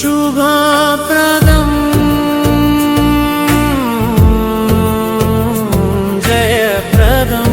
శుభప్రదం జయప్రదం.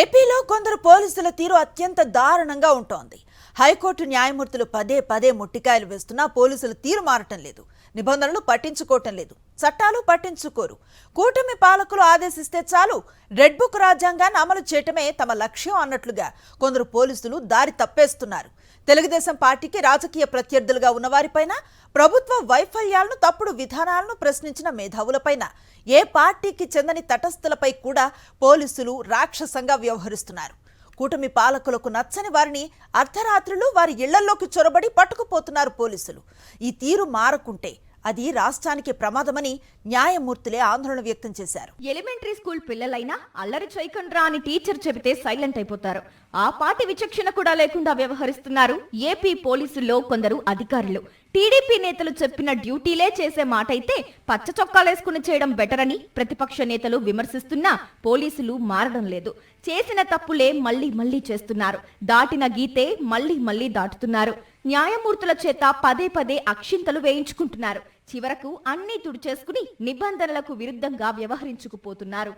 ఏపీలో కొందరు పోలీసుల తీరు అత్యంత దారుణంగా ఉంటోంది. హైకోర్టు న్యాయమూర్తులు పదే పదే ముట్టికాయలు వేస్తున్నా పోలీసుల తీరు మారటం లేదు. నిబంధనలు పట్టించుకోవటం లేదు, చట్టాలు పట్టించుకోరు. కూటమి పాలకులు ఆదేశిస్తే చాలు రెడ్ బుక్ రాజ్యాంగాన్ని అమలు చేయటమే తమ లక్ష్యం అన్నట్లుగా కొందరు పోలీసులు దారి తప్పేస్తున్నారు. తెలుగుదేశం పార్టీకి రాజకీయ ప్రత్యర్థులుగా ఉన్నవారిపైన, ప్రభుత్వ వైఫల్యాలను, తప్పుడు విధానాలను ప్రశ్నించిన మేధావులపైన, ఏ పార్టీకి చెందని తటస్థులపై కూడా పోలీసులు రాక్షసంగా వ్యవహరిస్తున్నారు. కూటమి పాలకులకు నచ్చని వారిని అర్ధరాత్రులు వారి ఇళ్లలోకి చొరబడి పట్టుకుపోతున్నారు పోలీసులు. ఈ తీరు మారకుంటే అది రాష్ట్రానికి ప్రమాదమని న్యాయమూర్తులే ఆందోళన వ్యక్తం చేశారు. ఎలిమెంటరీ స్కూల్ పిల్లలైనా అల్లరి చేయకండ్రా అని టీచర్ చెబితే సైలెంట్ అయిపోతారు. ఆ పార్టీ విచక్షణ కూడా లేకుండా వ్యవహరిస్తున్నారు ఏపీ పోలీసుల్లో కొందరు అధికారులు. టీడీపీ నేతలు చెప్పిన డ్యూటీలే చేసే మాట అయితే పచ్చ చొక్కాలేసుకుని చేయడం బెటర్ అని ప్రతిపక్ష నేతలు విమర్శిస్తున్నా పోలీసులు మారడం లేదు. చేసిన తప్పులే మళ్లీ మళ్లీ చేస్తున్నారు. దాటిన గీతే మళ్లీ మళ్లీ దాటుతున్నారు. న్యాయమూర్తుల చేత పదే పదే అక్షింతలు వేయించుకుంటున్నారు. చివరకు అన్నీ తుడిచేసుకుని నిబంధనలకు విరుద్ధంగా వ్యవహరించుకుపోతున్నారు.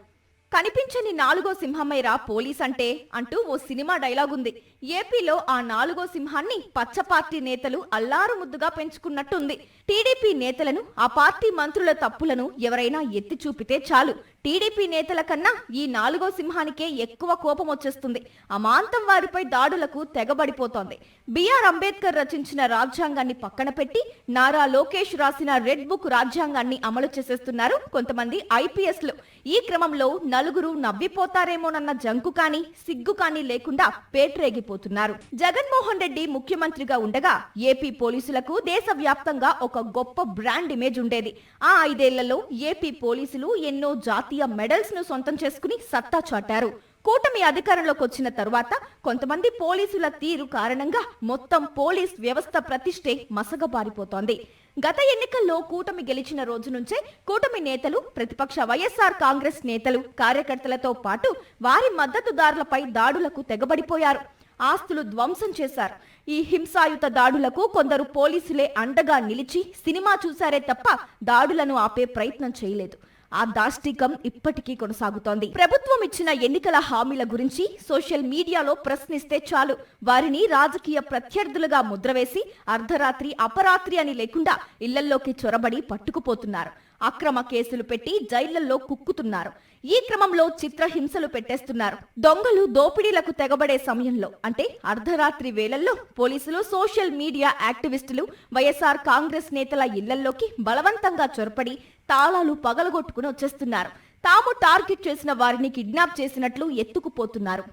కనిపించని నాలుగో సింహమైరా పోలీస్ అంటే అంటూ ఓ సినిమా డైలాగ్ ఉంది. ఏపీలో ఆ నాలుగో సింహాన్ని పచ్చ పార్టీ నేతలు అల్లారు ముద్దుగా పెంచుకున్నట్టుంది. టీడీపీ నేతలను, ఆ పార్టీ మంత్రుల తప్పులను ఎవరైనా ఎత్తి చూపితే చాలు టీడీపీ నేతల కన్నా ఈ నాలుగో సింహానికే ఎక్కువ కోపం వచ్చేస్తుంది. అమాంతం వారిపై దాడులకు తెగబడిపోతోంది. బిఆర్ అంబేద్కర్ రచించిన రాజ్యాంగాన్ని పక్కన పెట్టి నారా లోకేష్ రాసిన రెడ్ బుక్ రాజ్యాంగాన్ని అమలు చేసేస్తున్నారు కొంతమంది ఐపీఎస్లు. ఈ క్రమంలో నలుగురు నవ్విపోతారేమోనన్న జంకు కానీ సిగ్గు కానీ లేకుండా పేట్రేగిపోతున్నారు. జగన్మోహన్ రెడ్డి ముఖ్యమంత్రిగా ఉండగా ఏపీ పోలీసులకు దేశవ్యాప్తంగా ఒక గొప్ప బ్రాండ్ ఇమేజ్ ఉండేది. ఆ 5 ఏళ్లలో ఏపీ పోలీసులు ఎన్నో జాతీయ మెడల్స్ ను సొంతం చేసుకుని సత్తా చాటారు. కూటమి అధికారంలోకి వచ్చిన తరువాత కొంతమంది పోలీసుల తీరు కారణంగా మొత్తం పోలీస్ వ్యవస్థ ప్రతిష్టే మసగబారిపోతోంది. గత ఎన్నికల్లో కూటమి గెలిచిన రోజు నుంచే కూటమి నేతలు, ప్రతిపక్ష వైఎస్ఆర్ కాంగ్రెస్ నేతలు, కార్యకర్తలతో పాటు వారి మద్దతుదారులపై దాడులకు తెగబడిపోయారు. ఆస్తులు ధ్వంసం చేశారు. ఈ హింసాయుత దాడులకు కొందరు పోలీసులే అండగా నిలిచి సినిమా చూశారే తప్ప దాడులను ఆపే ప్రయత్నం చేయలేదు. ఆ దాష్టికం ఇప్పటికీ కొనసాగుతోంది. ప్రభుత్వం ఇచ్చిన ఎన్నికల హామీల గురించి సోషల్ మీడియాలో ప్రశ్నిస్తే చాలు వారిని రాజకీయ ప్రత్యర్థులుగా ముద్రవేసి అర్ధరాత్రి అపరాత్రి అని లేకుండా ఇళ్లల్లోకి చొరబడి పట్టుకుపోతున్నారు. అక్రమ కేసులు పెట్టి జైళ్లలో కుక్కుతున్నారు. ఈ క్రమంలో చిత్రహింసలు పెట్టేస్తున్నారు. దొంగలు దోపిడీలకు తెగబడే సమయంలో అంటే అర్ధరాత్రి వేళల్లో పోలీసులు సోషల్ మీడియా యాక్టివిస్టులు, వైఎస్ఆర్ కాంగ్రెస్ నేతల ఇళ్లల్లోకి బలవంతంగా చొరపడి తాళాలు పగలగొట్టుకుని వచ్చేస్తున్నారు. తాము టార్గెట్ చేసిన వారిని కిడ్నాప్ చేసినట్లు ఎత్తుకుపోతున్నారు.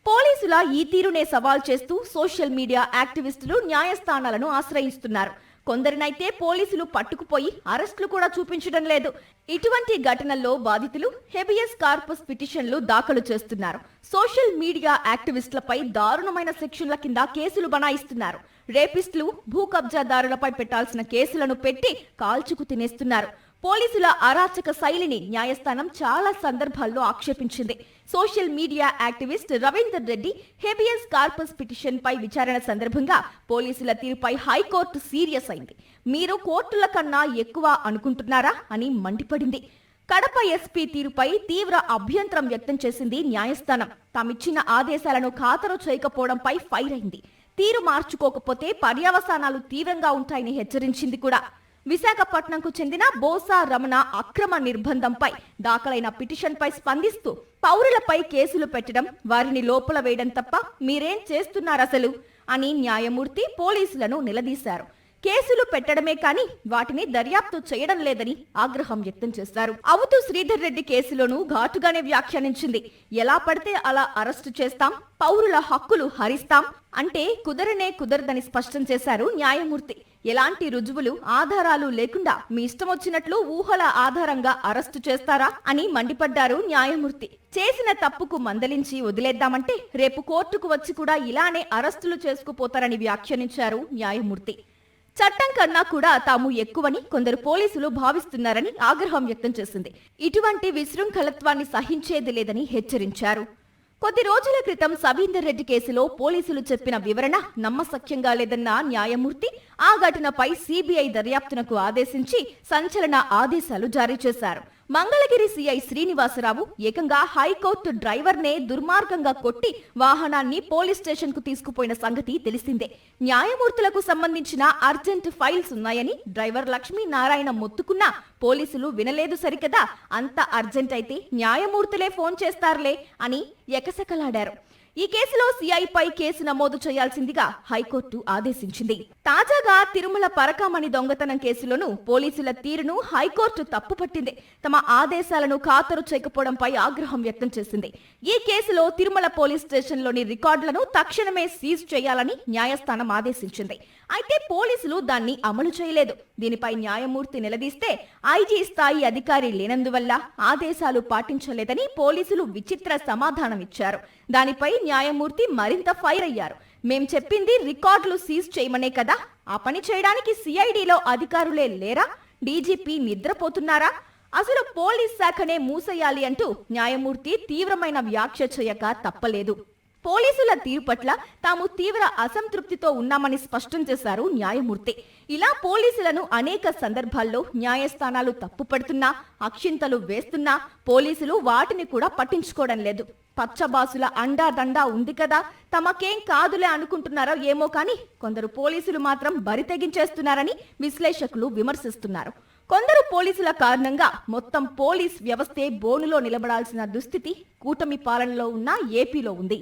పోలీసుల ఈ తీరునే సవాల్ చేస్తూ సోషల్ మీడియా యాక్టివిస్టులు న్యాయస్థానాలను ఆశ్రయిస్తున్నారు. కొందరినైతే పోలీసులు పట్టుకుపోయి అరెస్టులు కూడా చూపించడం లేదు. ఇటువంటి ఘటనల్లో బాధితులు హెబియస్ కార్పస్ పిటిషన్లు దాఖలు చేస్తున్నారు. సోషల్ మీడియా యాక్టివిస్టులపై దారుణమైన సెక్షన్ల కింద కేసులు బనాయిస్తున్నారు. రేపిస్టులు, భూ కబ్జాదారులపై పెట్టాల్సిన కేసులను పెట్టి కాల్చుకు తినేస్తున్నారు. పోలీసుల అరాచక శైలిని న్యాయస్థానం చాలా సందర్భాల్లో ఆక్షేపించింది. Social media activist Ravinder Reddy habeas corpus petition పై విచారణ సందర్భంగా పోలీసుల తీరుపై హైకోర్టు సీరియస్ అయింది. మీరు కోర్టుల కన్నా ఎక్కువ అనుకుంటున్నారా అని మండిపడింది. కడప ఎస్పీ తీరుపై తీవ్ర అభ్యంతరం వ్యక్తం చేసింది న్యాయస్థానం. తామిచ్చిన ఆదేశాలను ఖాతరు చేయకపోవడంపై ఫైర్ అయింది. తీరు మార్చుకోకపోతే పర్యవసానాలు తీవ్రంగా ఉంటాయని హెచ్చరించింది కూడా. విశాఖపట్నంకు చెందిన బోసా రమణ అక్రమ నిర్బంధంపై దాఖలైన పిటిషన్పై స్పందిస్తూ పౌరులపై కేసులు పెట్టడం, వారిని లోపల వేయడం తప్ప మీరేం చేస్తున్నారసలు అని న్యాయమూర్తి పోలీసులను నిలదీశారు. కేసులు పెట్టడమే కానీ వాటిని దర్యాప్తు చేయడం లేదని ఆగ్రహం వ్యక్తం చేశారు. అవుతూ శ్రీధర్ రెడ్డి కేసులోనూ ఘాటుగానే వ్యాఖ్యానించింది. ఎలా పడితే అలా అరెస్టు చేస్తాం, పౌరుల హక్కులు హరిస్తాం అంటే కుదరదని స్పష్టం చేశారు న్యాయమూర్తి. ఎలాంటి రుజువులు, ఆధారాలు లేకుండా మీ ఇష్టం వచ్చినట్లు ఊహల ఆధారంగా అరెస్టు చేస్తారా అని మండిపడ్డారు న్యాయమూర్తి. చేసిన తప్పుకు మందలించి వదిలేద్దామంటే రేపు కోర్టుకు వచ్చి కూడా ఇలానే అరెస్టులు చేసుకుపోతారని వ్యాఖ్యానించారు న్యాయమూర్తి. చట్టం కన్నా కూడా తాము ఎక్కువని కొందరు పోలీసులు భావిస్తున్నారని ఆగ్రహం వ్యక్తం చేసింది. ఇటువంటి విశృంఖలత్వాన్ని సహించేది లేదని హెచ్చరించారు. కొద్ది రోజుల క్రితం సవీందర్ రెడ్డి కేసులో పోలీసులు చెప్పిన వివరణ నమ్మశక్యంగా లేదన్న న్యాయమూర్తి ఆ ఘటనపై సిబిఐ దర్యాప్తునకు ఆదేశించి సంచలన ఆదేశాలు జారీ చేశారు. మంగళగిరి సిఐ శ్రీనివాసరావు ఏకంగా హైకోర్టు డ్రైవర్నే దుర్మార్గంగా కొట్టి వాహనాన్ని పోలీస్ స్టేషన్ కు తీసుకుపోయిన సంగతి తెలిసిందే. న్యాయమూర్తులకు సంబంధించిన అర్జెంట్ ఫైల్స్ ఉన్నాయని డ్రైవర్ లక్ష్మీనారాయణ మొత్తుకున్నా పోలీసులు వినలేదు సరికదా, అంత అర్జెంట్ అయితే న్యాయమూర్తులే ఫోన్ చేస్తారులే అని ఎకసెకలాడారు. ఈ కేసులో సిఐపై కేసు నమోదు చేయాల్సిందిగా హైకోర్టు ఆదేశించింది. తాజాగా తిరుమల పరకామణి దొంగతనం కేసులోనూ పోలీసుల తీరును హైకోర్టు తప్పుపట్టింది. తమ ఆదేశాలను ఖాతరు చేయకపోవడంపై ఆగ్రహం వ్యక్తం చేసింది. ఈ కేసులో తిరుమల పోలీస్ స్టేషన్లోని రికార్డులను తక్షణమే సీజ్ చేయాలని న్యాయస్థానం ఆదేశించింది. అయితే పోలీసులు దాన్ని అమలు చేయలేదు. దీనిపై న్యాయమూర్తి నిలదీస్తే ఐజీ స్థాయి అధికారి లేనందువల్ల ఆదేశాలు పాటించలేదని పోలీసులు విచిత్ర సమాధానం ఇచ్చారు. దానిపై న్యాయమూర్తి మరింత ఫైర్ అయ్యారు. మేం చెప్పింది రికార్డులు సీజ్ చేయమనే కదా, ఆ పని చేయడానికి సిఐడిలో అధికారులే లేరా? డీజీపీ నిద్రపోతున్నారా? అసలు పోలీస్ శాఖనే మూసేయాలి అంటూ న్యాయమూర్తి తీవ్రమైన వ్యాఖ్య చేయక తప్పలేదు. పోలీసుల తీరు పట్ల తాము తీవ్ర అసంతృప్తితో ఉన్నామని స్పష్టం చేశారు న్యాయమూర్తి. ఇలా పోలీసులను అనేక సందర్భాల్లో న్యాయస్థానాలు తప్పుపడుతున్నా, అక్షింతలు వేస్తున్నా పోలీసులు వాటిని కూడా పట్టించుకోవడం లేదు. పచ్చబాసుల అండాదండా ఉంది కదా, తమకేం కాదులే అనుకుంటున్నారో ఏమో కానీ కొందరు పోలీసులు మాత్రం బరి తెగించేస్తున్నారని విశ్లేషకులు విమర్శిస్తున్నారు. కొందరు పోలీసుల కారణంగా మొత్తం పోలీస్ వ్యవస్థే బోనులో నిలబడాల్సిన దుస్థితి కూటమి పాలనలో ఉన్న ఏపీలో ఉంది.